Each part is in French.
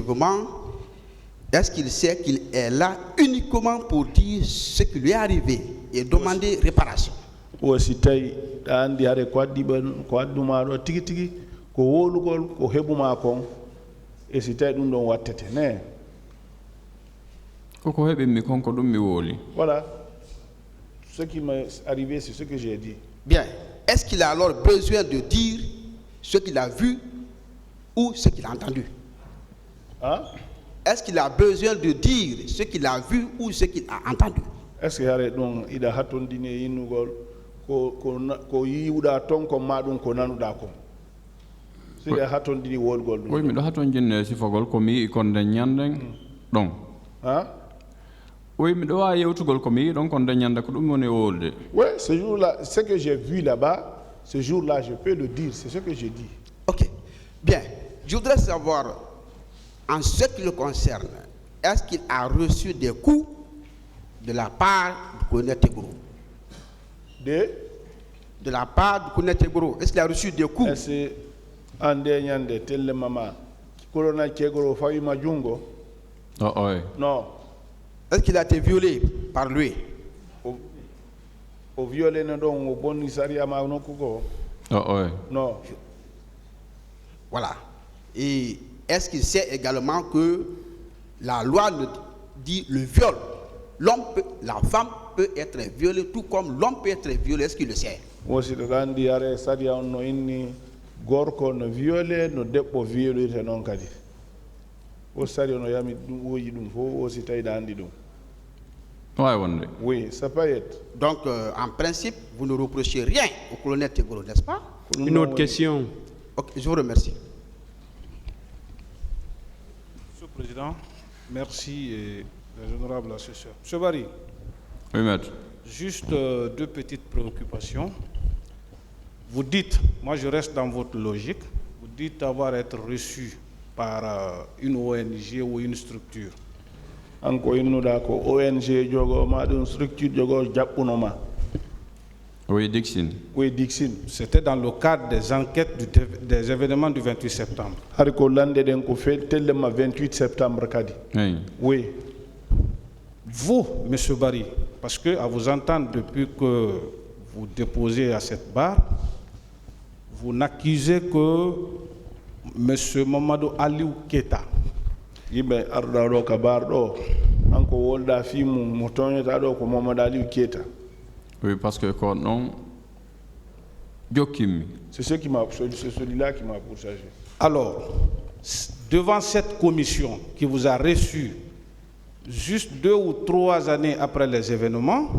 effectivement, est-ce qu'il sait qu'il est là uniquement pour dire ce qui lui est arrivé et demander réparation? Aussi tay andi hare ko addiban ko adduma do tigi tigi ko wolugol ko hebuma kon e si tay dum don wattete ne koko heɓi mi konko ɗum mi wooli. Voilà ce qui m'est arrivé, c'est ce que j'ai dit. Bien, est-ce qu'il a alors besoin de dire ce qu'il a vu ou ce qu'il a entendu? Hein? Est-ce qu'il a besoin de dire ce qu'il a vu ou ce qu'il a entendu? Est-ce que hare don ida hatondine yinugol ko yiwuɗa ton ko maɗum ko nanuɗa kon siɗa hatondini wolgol ɗum oui miɗo haton jinne sifogol ko mi yi'i konde ñanden ɗon oui miɗo wawi yewtugol ko mi yi'i ɗon konde ñande ko ɗum woni wolde. Oui, ce jour-là, ce que j'ai vu là-bas, ce jour-là, je peux le dire, c'est ce que j'ai dit. Ok, bien, je voudrais savoir, en ce qui le concerne, est-ce qu'il a reçu des coups de la part du colonel Tegoro? De la part du colonel Tegoro, est-ce qu'il a reçu des coups? Est-ce que ñande telle maman colonel Tegoro fawi ma jungo? Non. Est-ce qu'il a été violé par lui? Au violé ne don au bon isaria ma no kuko? Non. Voilà. Et est-ce qu'il sait également que la loi le dit le viol? La femme peut être violée tout comme l'homme peut être violé. Est-ce qu'il le sait? Aussi de gandi are sadia no inni gorko no violé no debbo violé te non kadi. O sadia no yami dum woyi dum fo aussi tayda andi dum. Oui, ça peut être. Donc, en principe, vous ne reprochez rien au colonel Tegoro, n'est-ce pas? Une autre question. Ok, je vous remercie. Monsieur le Président, merci et les honorables assesseurs. Monsieur Barry. Oui, maître. Juste deux petites préoccupations. Vous dites, moi je reste dans votre logique, vous dites avoir été reçu par une ONG ou une structure. Anko innuda ko ONG jogo ma dum structure jogo jabbunoma. Oui, Dixon. Oui, Dixon. C'était dans le cadre des enquêtes des événements du 28 septembre. Hariko lande den ko fait tellement 28 septembre kadi. Oui. Vous, monsieur Barry, parce que à vous entendre depuis que vous déposez à cette barre, vous n'accusez que monsieur Mamadou Aliou Keita. Yimɓe arɗa ɗo ka bar ɗo hanko wolda fimu mo toñata ɗo ko Mamadou Aliou Keita. Oui, parce que quand non jokkimmi. C'est celui-là qui m'a pourchassé. Alors, devant cette commission qui vous a reçu juste 2 ou 3 années après les événements,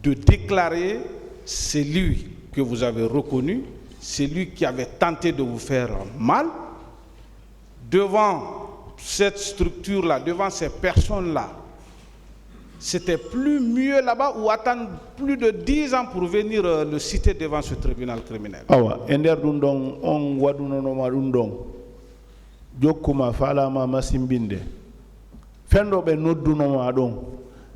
de déclarer c'est lui que vous avez reconnu, c'est lui qui avait tenté de vous faire mal, devant cette structure-là, devant ces personnes-là, c'était plus mieux là-bas ou attendre plus de 10 ans pour venir le citer devant ce tribunal criminel. Awa, ender ɗum ɗon on waɗunonoma ɗum ɗon jokkuma falama masimbinde fenɗoɓe noddunoma ɗon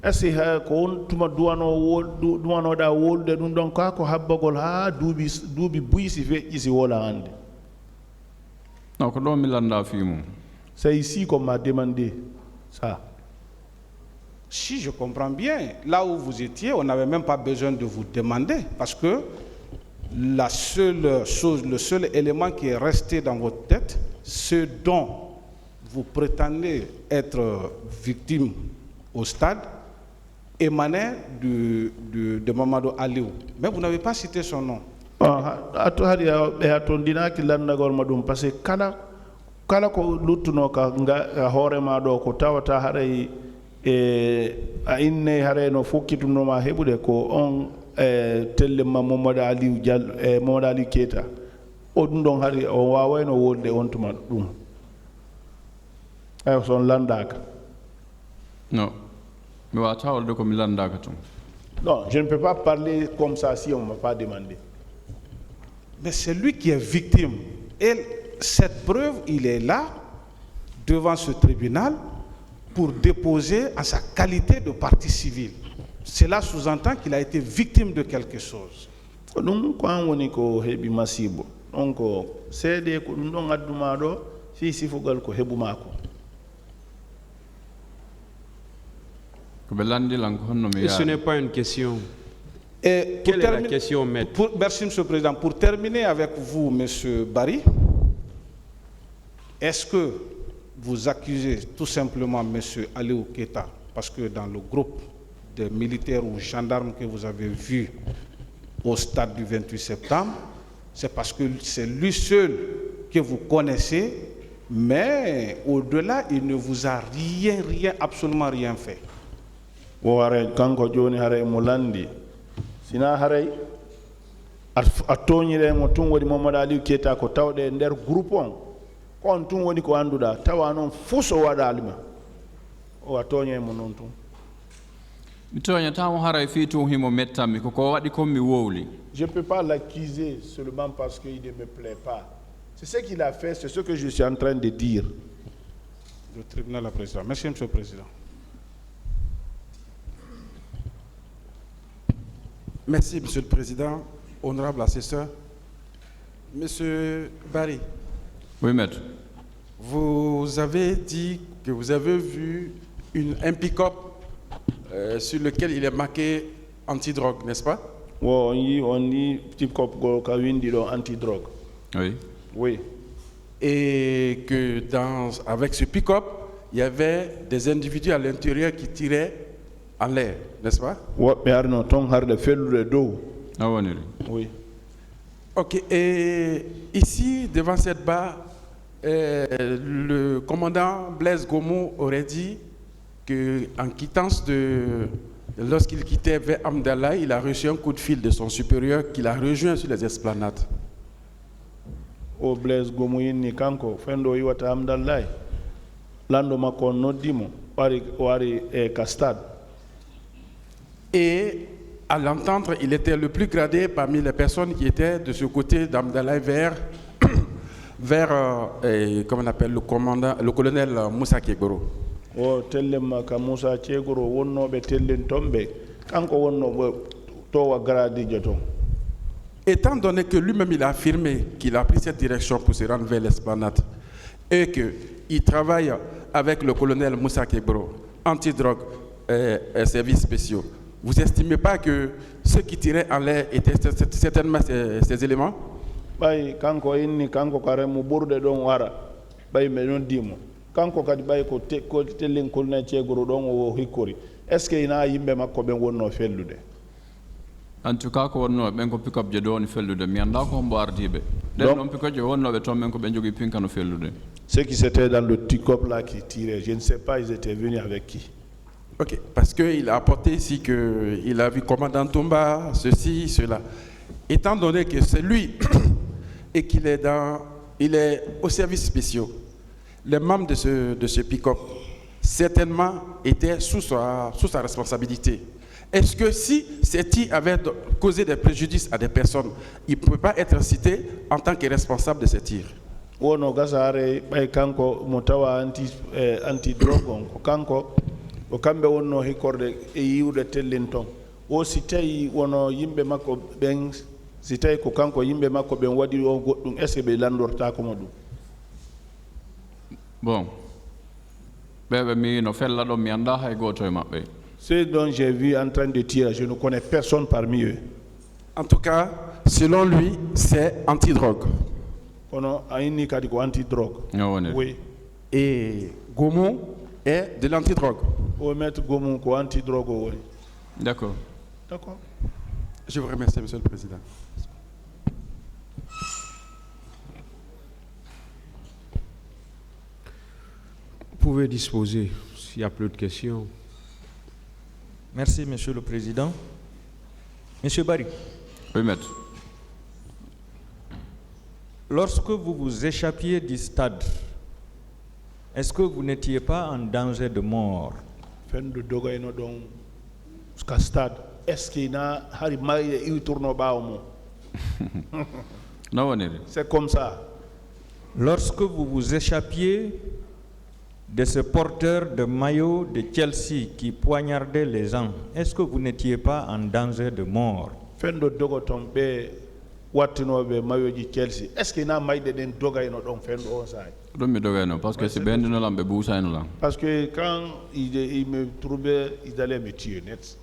est-ce que ko on tuma duwanoɗa wolde ɗum ɗon ka ko habbagol ha duuɓi buysi feƴƴi si wola hande? Non, ko ɗon mi landa fimu. C'est ici qu'on m'a demandé ça. Si je comprends bien, là où vous étiez, on n'avait même pas besoin de vous demander, parce que la seule chose, le seul élément qui est resté dans votre tête, ce dont vous prétendez être victime au stade, émanait de Mamadou Aliou. Mais vous n'avez pas cité son nom. Parce que kala ko luttuno ka nga hoorema ɗo ko tawata haray a inne haray no fokkitunoma heɓude ko on tellema Mamadou Aliou Diallo Mamadou Aliou Keita o ɗum ɗon hari o wawayno wolde on tuma ɗum ay son landaka. Non, mi wawata wolde ko mi landaka tum. Non, je ne peux pas parler comme ça si on ne m'a pas demandé. Mais c'est lui qui est victime. Et cette preuve, il est là, devant ce tribunal, pour déposer en sa qualité de partie civile. Cela sous-entend qu'il a été victime de quelque chose. Donc, quand on est ko hebi masibo, donc c'est des ko ɗum ɗon adduma ɗo fi sifugal ko hebu mako. Et ce n'est pas une question. Et Quelle est la question, maître? Merci, Monsieur le Président. Pour terminer avec vous, Monsieur Barry, est-ce que vous accusez tout simplement Monsieur Aliou Keita, parce que dans le groupe des militaires ou gendarmes que vous avez vu au stade du 28 septembre, c'est parce que c'est lui seul que vous connaissez, mais au-delà, il ne vous a absolument rien fait. Wo hare kanko joni hare mo landi sina hare a toñire mo tun woni Mamadou Aliou Keita ko tawde nder groupe on tun woni ko anduda tawa non fuso wadalima o a toñe mo non tun mi toñatamo haray fi tun himo mettami ko waɗi kon mi wowli. Je ne peux pas l'accuser seulement parce qu'il ne me plaît pas. C'est ce qu'il a fait, c'est ce que je suis en train de dire. Le tribunal la président. Merci, Monsieur le Président. Merci, Monsieur le Président. Honorable assesseur. Monsieur Barry. Oui, maître. Vous avez dit que vous avez vu un pick-up sur lequel il est marqué antidrogue, n'est-ce pas? Oui, on dit pick-up antidrogue. Oui. Oui. Et que avec ce pick-up, il y avait des individus à l'intérieur qui tiraient en l'air, n'est-ce pas? Oui. Ok, et ici, devant cette barre, le commandant Blaise Gomo aurait dit qu'en quittance lorsqu'il quittait vers Amdallah, il a reçu un coup de fil de son supérieur qu'il a rejoint sur les esplanades. O Blaise Gomo ni kanko fendo iwata Amdallah lando mako nodimo wari Castade. Et à l'entendre, il était le plus gradé parmi les personnes qui étaient de ce côté d'Amdallah vers comment on appelle le colonel Moussa Kegoro. O tellem ka Moussa Kegoro wonnobe tellen tombe kanko wonno towa gradi jeton. Étant donné que lui-même il a affirmé qu'il a pris cette direction pour se rendre vers l'esplanade et qu'il travaille avec le colonel Moussa Kegoro, antidrogue et services spéciaux, vous n'estimez pas que ceux qui tiraient en l'air étaient certainement ces éléments? Bay kanko inni kanko karemu burde don wara bay me non dimo kanko kadi bay ko tellen kolna Kegoro don o hikori est-ce que ina yimbe makko ben wonno fellude? En tout cas ko wonno ben ko pick up je do ni fellude mi anda ko mbo ardibe den non pick up je wonno be ton men ko ben jogi pinkano fellude. Ceux qui étaient dans le pick-up là qui tiraient, je ne sais pas ils étaient venus avec qui. Ok, parce qu'il a apporté ici qu'il a vu commandant Tomba, ceci, cela. Étant donné que c'est lui et qu'il est au service spéciaux, les membres de ce pick-up certainement étaient sous sa responsabilité. Est-ce que si ces tirs avaient causé des préjudices à des personnes, il ne peut pas être cité en tant que responsable de ces tirs? Wono gasare bay kanko motawa anti drogue ko kanko o kambe wonno hikorde e yiwde tellinton o si tawi wono yimbe makko ben si tawi ko kanko yimbe makko ben wadi o goddum est-ce be landorta ko modum? Bon bebe mi no fella do mi anda hay goto e mabbe. Ceux dont j'ai vu en train de tirer, je ne connais personne parmi eux. En tout cas, selon lui, c'est antidrogue. Oui. Et Gomo est de l'antidrogue. D'accord. D'accord. Je vous remercie, Monsieur le Président. Vous pouvez disposer s'il n'y a plus de questions. Merci, Monsieur le Président. Monsieur Barry. Oui, maître. Lorsque vous vous échappiez du stade, est-ce que vous n'étiez pas en danger de mort? Est-ce qu'il y a C'est comme ça. Lorsque vous vous échappiez de ce porteur de maillot de Chelsea qui poignardait les gens, est-ce que vous n'étiez pas en danger de mort? wattinoɓe mayoji Chelsea est ce que na mayde ɗen dogayno ɗon fenɗo on sahay ɗum mi dogayno par ce que si ɓendinolam ɓe ɓuusaynolam parce que quand il me trouvait ils allaient me tuer net